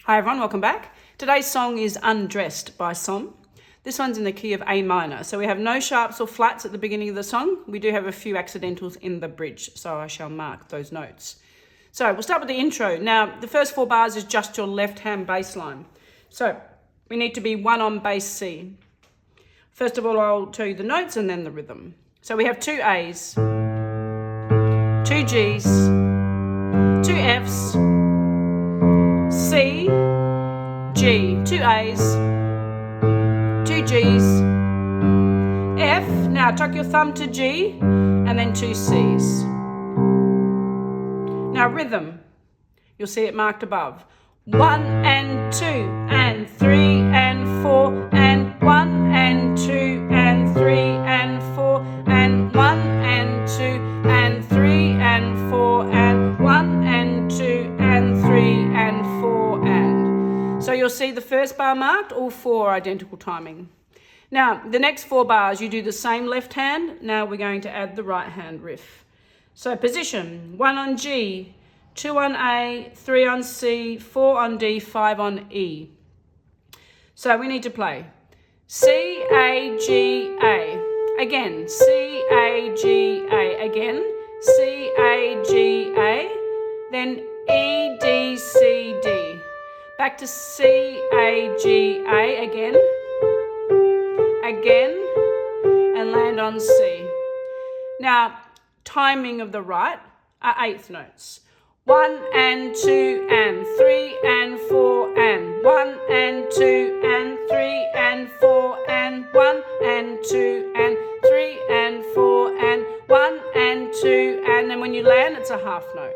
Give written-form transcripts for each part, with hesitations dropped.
Hi everyone, welcome back. Today's song is Undressed by Sombr. This one's in the key of A minor, so we have no sharps or flats at the beginning of the song. We do have a few accidentals in the bridge, so I shall mark those notes. So we'll start with the intro. Now, the first 4 bars is just your left-hand bass line. So we need to be 1 on bass C. First of all, I'll tell you the notes and then the rhythm. So we have 2 A's, 2 G's, 2 F's, C, G, 2 A's, 2 G's, F, now tuck your thumb to G, and then 2 C's. Now rhythm, you'll see it marked above. 1 and 2 and 3 and 4 and 1 and 2 and 3 and 4 and 1 and 2 and 3 and 4 and 1 and 2 and 3 and 4 and. So you'll see the first bar marked, all 4 identical timing. Now the next 4 bars you do the same left hand. Now we're going to add the right hand riff. So position, 1 on G, 2 on A, 3 on C, 4 on D, 5 on E. So we need to play C, A, G, A. Again, C, A, G, A. Again, C, A, G, A. Then E, D, C, D. Back to C, A, G, A again. Again, and land on C. Now, timing of the right are 8th notes. 1 and 2 and 3 and 4 and 1 and 2 and 3 and 4 and 1 and 2 and 3 and 4 and 1 and 2, and then when you land it's a half note.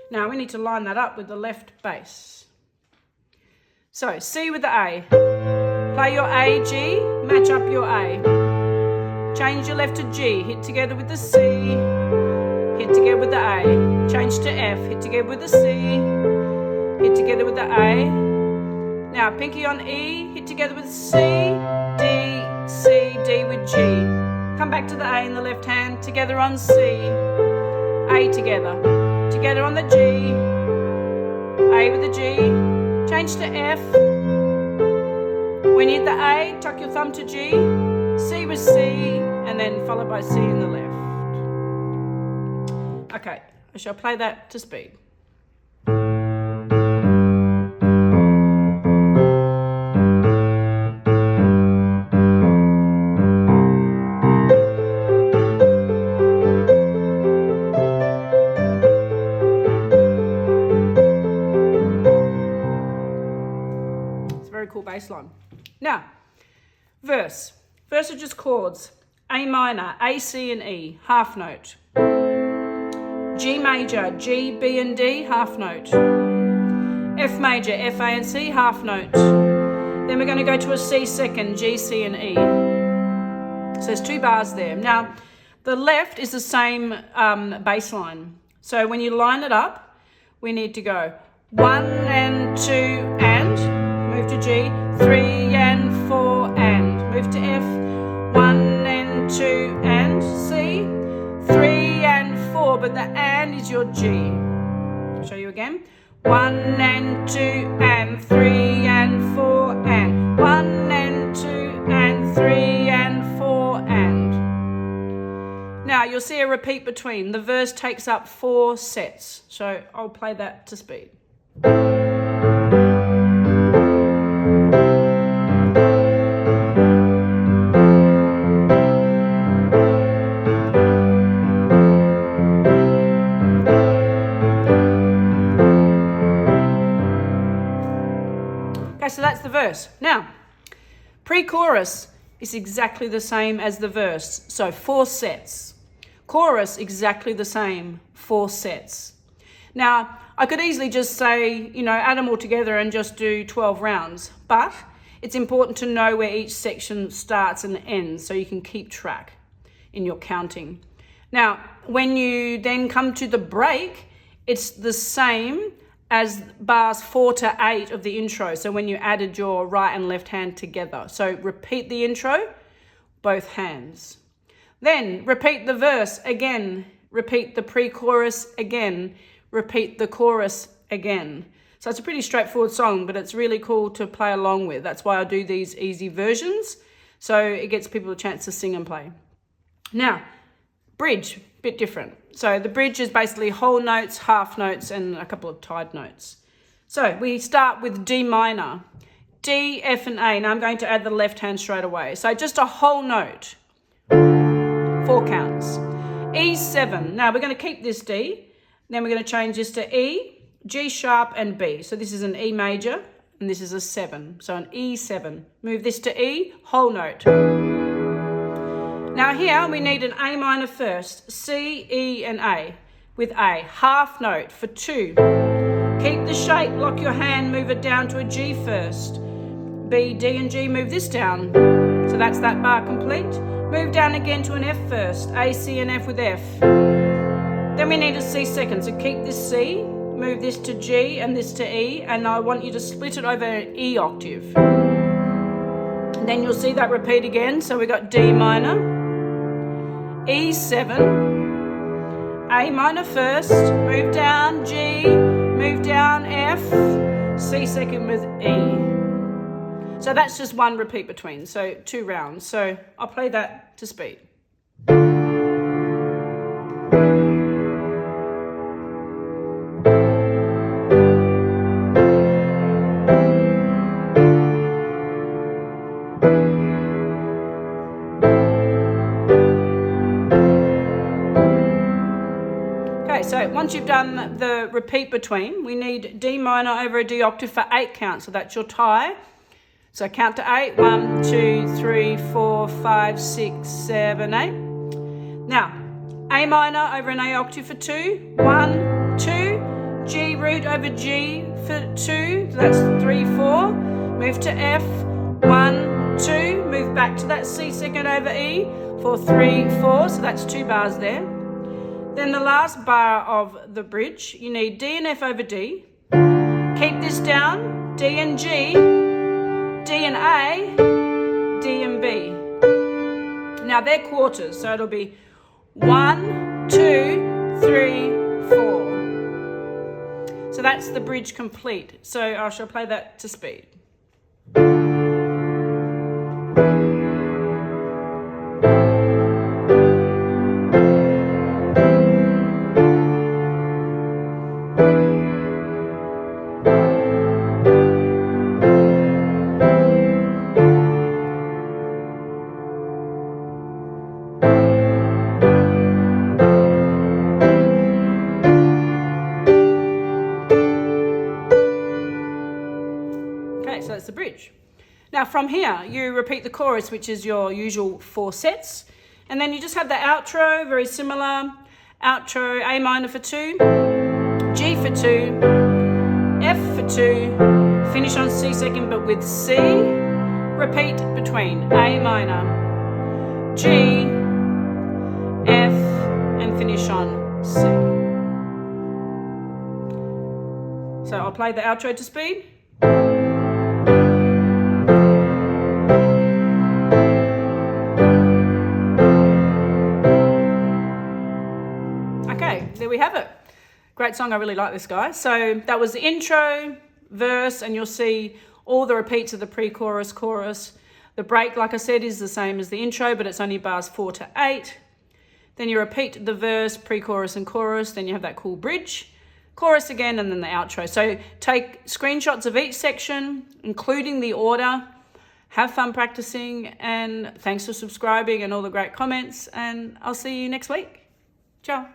Now we need to line that up with the left bass. So C with the A. Play your A, G, match up your A. Change your left to G, hit together with the C, hit together with the A. Change to F, hit together with the C, hit together with the A. Now pinky on E, hit together with C, D, C, D with G. Come back to the A in the left hand, together on C, A together, together on the G, A with the G. Change to F. When you hit the A, tuck your thumb to G, C with C, and then followed by C in the left. Okay, I shall play that to speed. It's a very cool bass line. Now, verse. Verse are just chords. A minor, A, C and E, half note. G major, G, B and D, half note. F major, F, A and C, half note. Then we're going to go to a C second, G, C and E. So there's 2 bars there. Now, the left is the same bass line. So when you line it up, we need to go 1 and 2 and, move to G, 3 and 4 and, move to F, 1 and 2 and, C, 3 and 4, but the and is your G. I'll show you again. 1 and 2 and 3 and 4 and 1 and 2 and 3 and 4 and. Now you'll see a repeat between. The verse takes up 4 sets. So I'll play that to speed. So that's the verse. Now, pre-chorus is exactly the same as the verse. So 4 sets. Chorus, exactly the same, 4 sets. Now, I could easily just say, add them all together and just do 12 rounds. But it's important to know where each section starts and ends so you can keep track in your counting. Now, when you then come to the break, it's the same as bars 4 to 8 of the intro. So when you added your right and left hand together. So repeat the intro, both hands. Then repeat the verse again, repeat the pre-chorus again, repeat the chorus again. So it's a pretty straightforward song, but it's really cool to play along with. That's why I do these easy versions. So it gets people a chance to sing and play. Now, bridge, bit different. So the bridge is basically whole notes, half notes, and a couple of tied notes. So we start with D minor, D, F, and A. Now I'm going to add the left hand straight away. So just a whole note, 4 counts. E7. Now we're going to keep this D. Then we're going to change this to E, G sharp, and B. So this is an E major, and this is a 7. So an E7. Move this to E, whole note. Now here we need an A minor first, C, E, and A. With A, half note for 2. Keep the shape, lock your hand, move it down to a G first. B, D, and G, move this down. So that's that bar complete. Move down again to an F first, A, C, and F with F. Then we need a C second, so keep this C, move this to G and this to E, and I want you to split it over an E octave. And then you'll see that repeat again. So we got D minor, E7, A minor first, move down G, move down F, C second with E. So that's just one repeat between, so 2 rounds. So I'll play that to speed. So once you've done the repeat between, we need D minor over a D octave for 8 counts. So that's your tie. So count to 8. 1, 2, 3, 4, 5, 6, 7, 8. Now, A minor over an A octave for 2. 1, 2. G root over G for 2. So that's 3, 4. Move to F. 1, 2. Move back to that C second over E for 3, 4. So that's 2 bars there. Then the last bar of the bridge, you need D and F over D. Keep this down, D and G, D and A, D and B. Now they're quarters, so it'll be 1, 2, 3, 4. So that's the bridge complete. So I shall play that to speed. So that's the bridge. Now from here, you repeat the chorus, which is your usual 4 sets. And then you just have the outro, very similar. Outro, A minor for 2, G for 2, F for 2, finish on C second but with C. Repeat between A minor, G, F, and finish on C. So I'll play the outro to speed. Okay, there we have it. Great song, I really like this guy. So that was the intro, verse, and you'll see all the repeats of the pre-chorus, chorus. The break, like I said, is the same as the intro, but it's only bars 4 to 8. Then you repeat the verse, pre-chorus, and chorus. Then you have that cool bridge, chorus again, and then the outro. So take screenshots of each section, including the order. Have fun practicing, and thanks for subscribing and all the great comments, and I'll see you next week. Ciao.